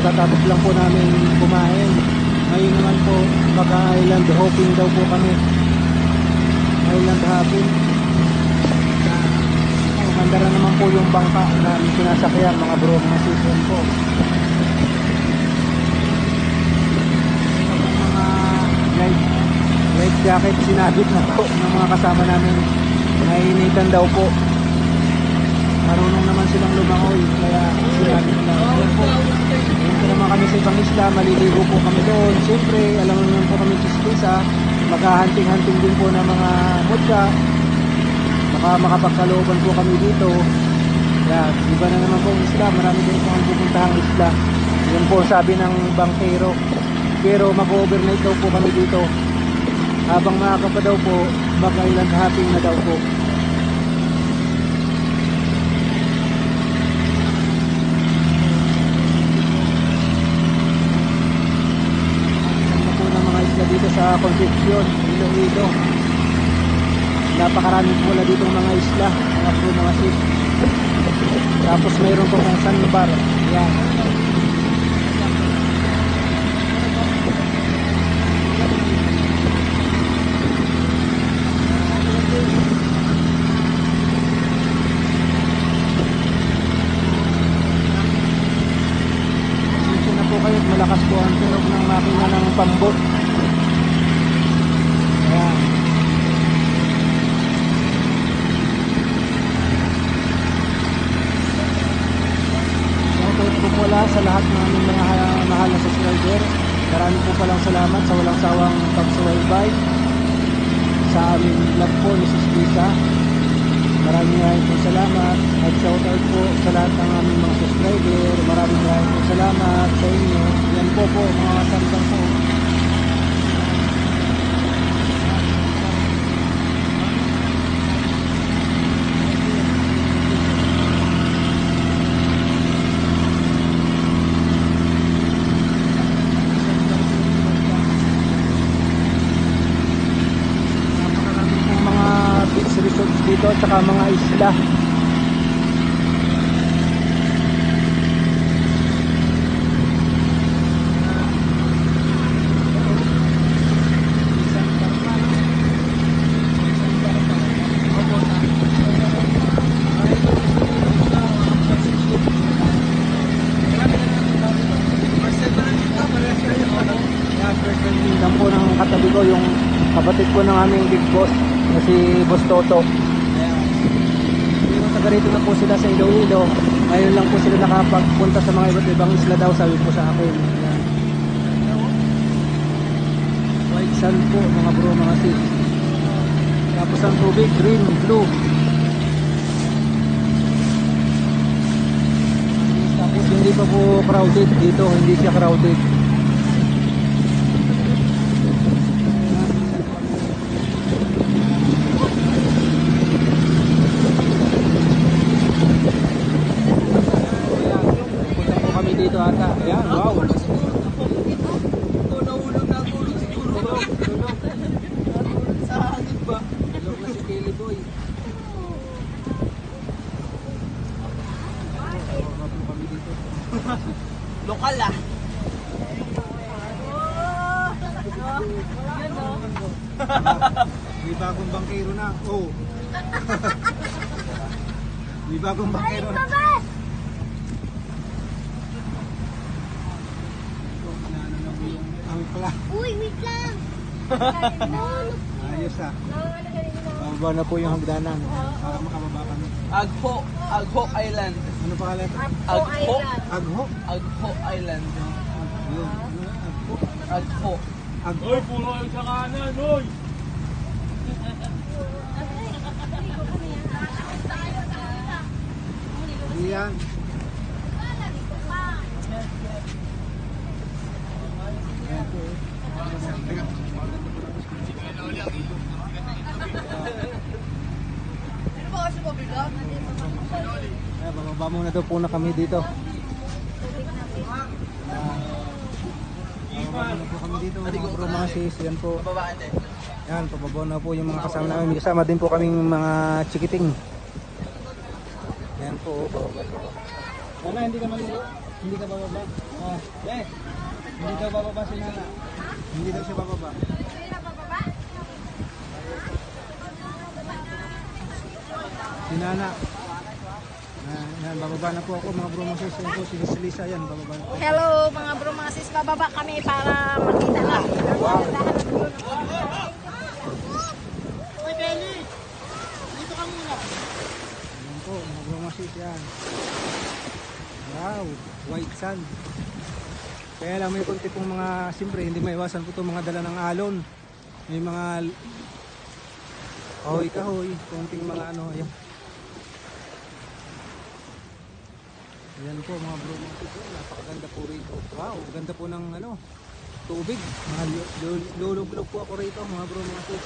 katatapos lang po namin kumain. Ngayon naman po, mag-island hopping daw po kami. Island hopping. Maganda rin naman po yung bangka na sinasakyan mga bro, mga season po. Mga life jacket sinabit na po ng mga kasama namin. Nainitan daw po. Marunong naman silang lumangoy, kaya sinabit na. Punta naman kami sa ibang isla, maliligo po kami doon. Siyempre, alam mo naman po kami chispisa, maghahanting-hanting din po ng mga mutya. Baka makapagkalooban po kami dito. Kaya, iba na naman po ang isla, marami din po ang pupuntahang isla. Yan po sabi ng bangkero. Pero mag-overnight daw po kami dito. Habang maaga pa daw po, mag-island hopping na daw po. Dito sa Concepcion, Iloilo. Napakaraming po wala dito mga isla, mga ship. Tapos mayroon po kung sandbar. Yan. Dito na po kayo, malakas po ang tunog ng makina ng pambot. Wala sa lahat ng aming mga mahal na subscriber. Marami po palang salamat sa walang sawang pagsubaybay sa aming vlog po ni Sis Lisa. Maraming po salamat at shoutout po sa lahat ng aming mga subscriber. Maraming po salamat sa inyo. Yan po mga santang po. Dito at saka mga isla. Yan po ng katabi ko yung kapatid ko ng aming big boss na si Boss Toto. Ganito na po sila sa Iloilo. Ngayon lang po sila nakapagpunta sa mga iba't ibang isla daw, sabi po sa akin. Ayan. White sand po mga bro, mga sis. Tapos ang tubig, green, blue. Tapos hindi pa po crowded dito, hindi siya crowded. Dito ata. Ayan, wow. Nahulog na ako siguro. Sa hangin ba? Nahulog na si Kelly Boy. Lokal ah. May bagong bangkero na. Oh. May bagong bangkero na. Uy, wait lang. Ayos ah. Bababa na po yung hagdanan para makababa kami. Agho Island. Ano pangalan? Agho Island. Agho. Oy, puro kayo sa kanan, oy! Ayan. Bababa muna daw po na kami dito. Bababa na po kami dito mga bro, mga sis. Yan po. Yan, pababa na po yung mga kasama namin. May kasama din po kaming mga chikiting. Yan po. Sana hindi ka maligo. Hindi ka bababa. Oh, hindi daw bababa si Nana. Hindi daw siya bababa. Si Nana. Yan, bababa na po ako mga bro mga sis. Yan po, si Lisa yan, bababa na po. Hello mga bro, mga sis, bababa kami para makita lang. Uy, Benny! Dito ka muna. Yan po, mga bro mga sis yan. Wow, white sand. Kaya lang may konti pong mga, siyempre hindi maiwasan po itong mga dala ng alon. May mga kahoy-kahoy, konting mga ano, ayan. Ayan po mga bro mga sis, napakaganda po rito. Wow, ganda po ng ano, tubig. Mga lulog-log po ako rito mga bro mga sis.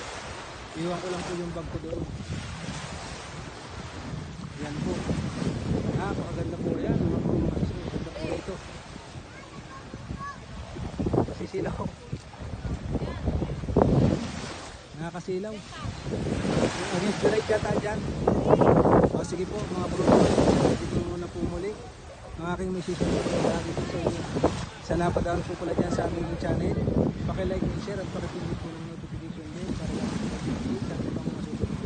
Iwan ko lang po yung bag ko doon. Ayan po. Napakaganda po yan mga bro mga sis. Ganda po rito. Sisilaw. Nakakasilaw. Against the light yata dyan. O sige po mga bro, dito muna po muli ang aking message po lagi po sa inyo. Sa napadaan po pala dyan sa aming channel, pakilike and share at pakipindot po ng notification din para lang po sa ibang mga susunod.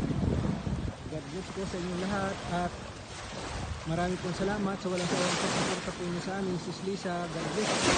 God bless po sa inyo lahat at marami pong salamat sa walang sawang pagsuporta po niyo sa amin. Sis Lisa, God bless po.